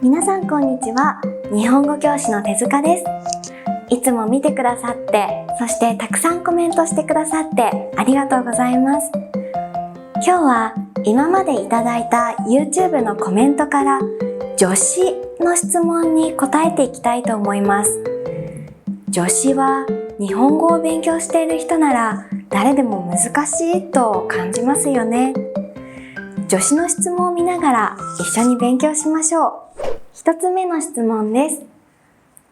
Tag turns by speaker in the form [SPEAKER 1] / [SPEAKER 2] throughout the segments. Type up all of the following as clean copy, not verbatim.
[SPEAKER 1] 皆さんこんにちは。日本語教師の手塚です。いつも見てくださって、そしてたくさんコメントしてくださってありがとうございます。今日は今までいただいた YouTube のコメントから助詞の質問に答えていきたいと思います。助詞は日本語を勉強している人なら誰でも難しいと感じますよね。助詞の質問を見ながら一緒に勉強しましょう。一つ目の質問です。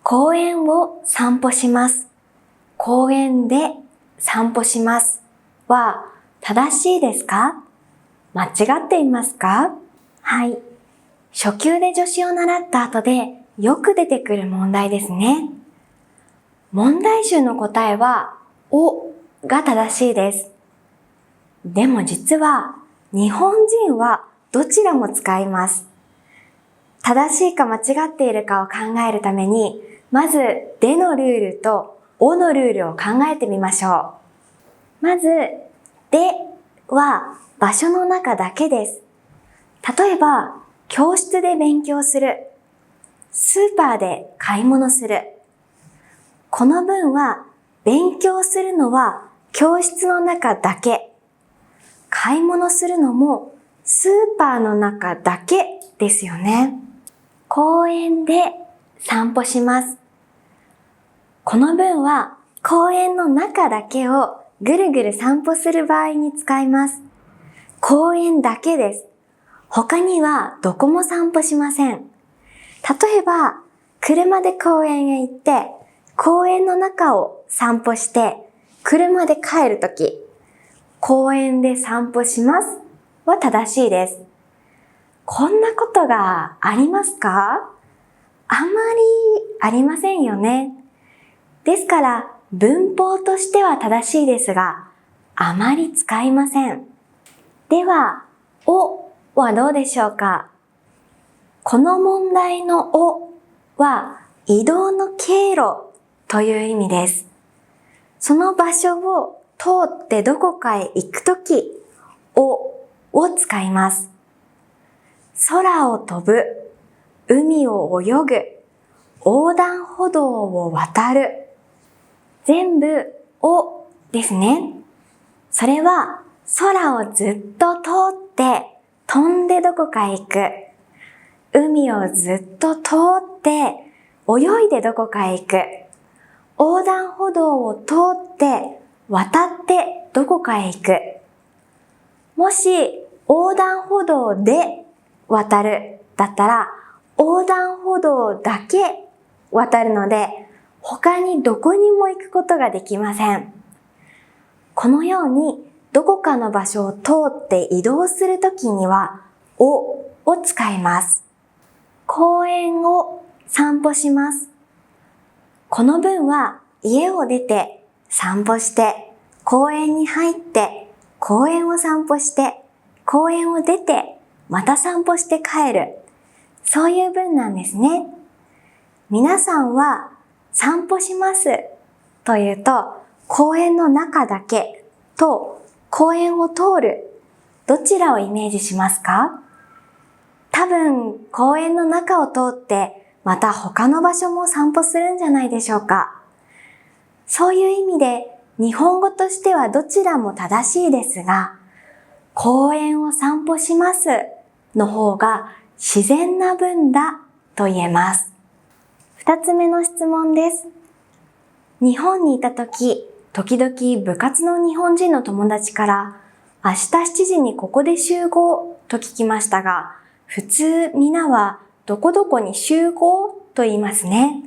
[SPEAKER 1] 公園を散歩します。公園で散歩しますは正しいですか？間違っていますか？はい。初級で助詞を習った後でよく出てくる問題ですね。問題集の答えはおが正しいです。でも実は日本人はどちらも使います。正しいか間違っているかを考えるために、まずでのルールとおのルールを考えてみましょう。まず、では場所の中だけです。例えば、教室で勉強する、スーパーで買い物する。この文は勉強するのは教室の中だけ。買い物するのもスーパーの中だけですよね。公園で散歩します。この文は公園の中だけをぐるぐる散歩する場合に使います。公園だけです。他にはどこも散歩しません。例えば、車で公園へ行って、公園の中を散歩して、車で帰るとき、公園で散歩しますは正しいです。こんなことがありますか？あんまりありませんよね。ですから文法としては正しいですが、あまり使いません。では、おはどうでしょうか？この問題のおは移動の経路という意味です。その場所を通ってどこかへ行くとき、おを使います。空を飛ぶ、海を泳ぐ、横断歩道を渡る。全部おですね。それは空をずっと通って飛んでどこかへ行く。海をずっと通って泳いでどこかへ行く。横断歩道を通って渡ってどこかへ行く。もし横断歩道で渡るだったら横断歩道だけ渡るので他にどこにも行くことができません。このようにどこかの場所を通って移動するときにはおを使います。公園を散歩します。この文は家を出て散歩して公園に入って公園を散歩して公園を出てまた散歩して帰る。そういう文なんですね。皆さんは散歩しますというと公園の中だけと公園を通るどちらをイメージしますか？多分公園の中を通ってまた他の場所も散歩するんじゃないでしょうか。そういう意味で日本語としてはどちらも正しいですが、公園を散歩しますの方が自然な文だと言えます。二つ目の質問です。日本にいたとき、時々部活の日本人の友達から明日7時にここで集合と聞きましたが、普通皆はどこどこに集合と言いますね。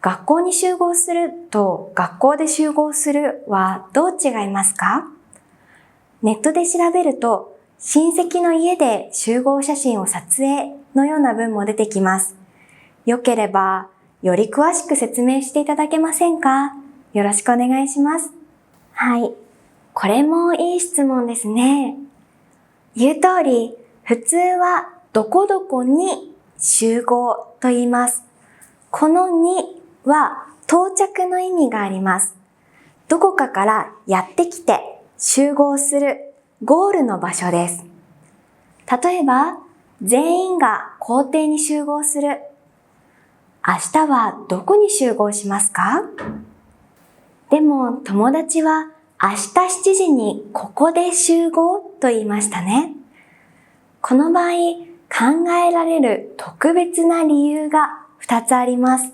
[SPEAKER 1] 学校に集合すると学校で集合するはどう違いますか？ネットで調べると親戚の家で集合写真を撮影のような文も出てきます。よければより詳しく説明していただけませんか？よろしくお願いします。はい。これもいい質問ですね。言う通り、普通はどこどこに集合と言います。このには到着の意味があります。どこかからやってきて集合するゴールの場所です。例えば、全員が校庭に集合する。明日はどこに集合しますか？でも友達は明日7時にここで集合と言いましたね。この場合、考えられる特別な理由が2つあります。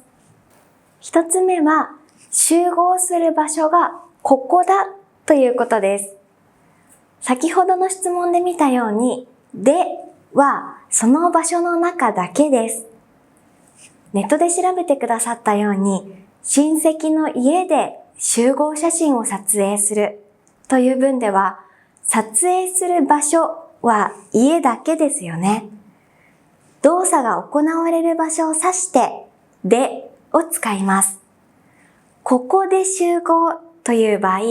[SPEAKER 1] 1つ目は、集合する場所がここだということです。先ほどの質問で見たように、ではその場所の中だけです。ネットで調べてくださったように、親戚の家で集合写真を撮影するという文では、撮影する場所は家だけですよね。動作が行われる場所を指して、でを使います。ここで集合という場合、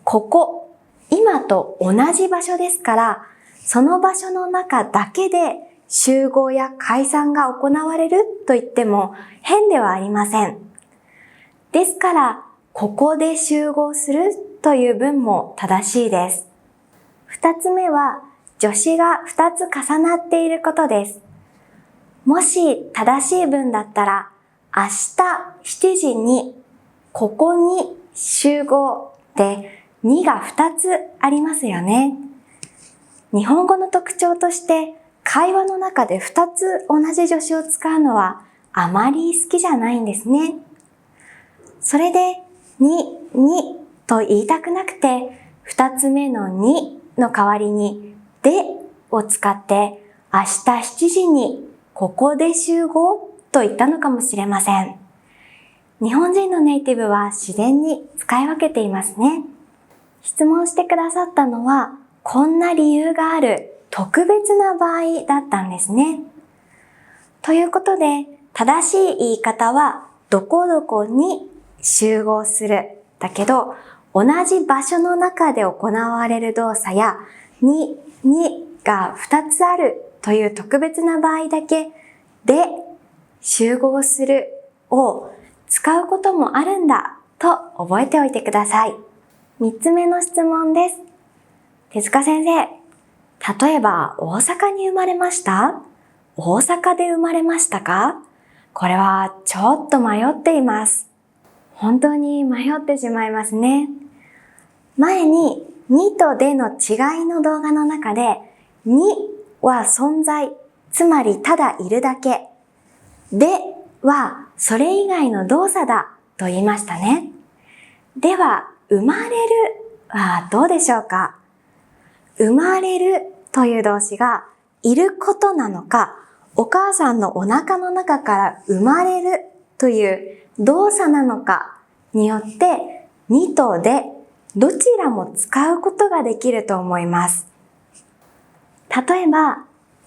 [SPEAKER 1] ここ、今と同じ場所ですから、その場所の中だけで集合や解散が行われると言っても変ではありません。ですから、ここで集合するという文も正しいです。二つ目は、助詞が二つ重なっていることです。もし正しい文だったら、明日7時にここに集合で2が2つありますよね。日本語の特徴として会話の中で2つ同じ助詞を使うのはあまり好きじゃないんですね。それでにと言いたくなくて2つ目のにの代わりにでを使って明日7時にここで集合と言ったのかもしれません。日本人のネイティブは自然に使い分けていますね。質問してくださったのは、こんな理由がある特別な場合だったんですね。ということで、正しい言い方は、どこどこに集合するだけど、同じ場所の中で行われる動作や、にが2つあるという特別な場合だけで集合するを使うこともあるんだと覚えておいてください。3つ目の質問です。手塚先生、例えば大阪に生まれました？大阪で生まれましたか？これはちょっと迷っています。本当に迷ってしまいますね。前ににとでの違いの動画の中で、には存在、つまりただいるだけ。ではそれ以外の動作だと言いましたね。では、生まれるはどうでしょうか？生まれるという動詞がいることなのか、お母さんのお腹の中から生まれるという動作なのかによって、にとでどちらも使うことができると思います。例えば、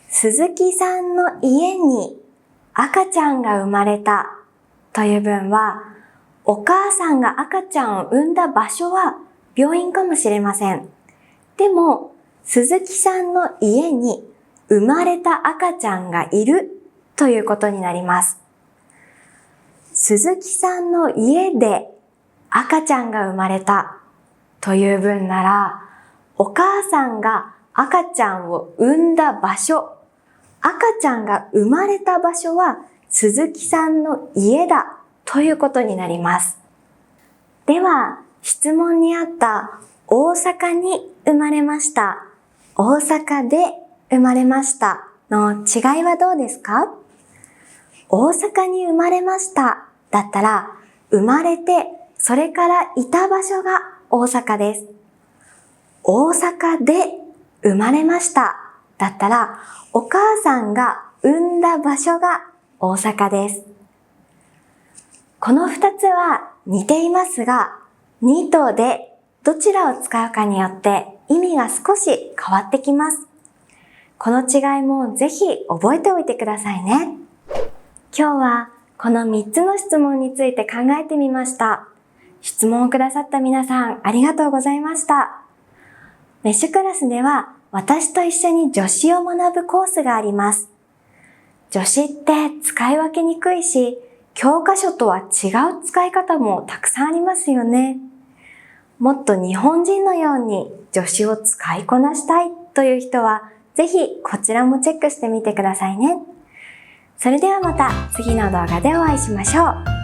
[SPEAKER 1] 鈴木さんの家に赤ちゃんが生まれたという文は、お母さんが赤ちゃんを産んだ場所は病院かもしれません。でも、鈴木さんの家に生まれた赤ちゃんがいるということになります。鈴木さんの家で赤ちゃんが生まれたという文なら、お母さんが赤ちゃんを産んだ場所、赤ちゃんが生まれた場所は鈴木さんの家だということになります。では、質問にあった大阪に生まれました、大阪で生まれましたの違いはどうですか？大阪に生まれましただったら、生まれてそれからいた場所が大阪です。大阪で生まれましただったら、お母さんが産んだ場所が大阪です。この2つは似ていますが、にとでどちらを使うかによって意味が少し変わってきます。この違いもぜひ覚えておいてくださいね。今日はこの3つの質問について考えてみました。質問をくださった皆さんありがとうございました。メッシュクラスでは私と一緒に助詞を学ぶコースがあります。助詞って使い分けにくいし、教科書とは違う使い方もたくさんありますよね。もっと日本人のように助詞を使いこなしたいという人は、ぜひこちらもチェックしてみてくださいね。それではまた次の動画でお会いしましょう。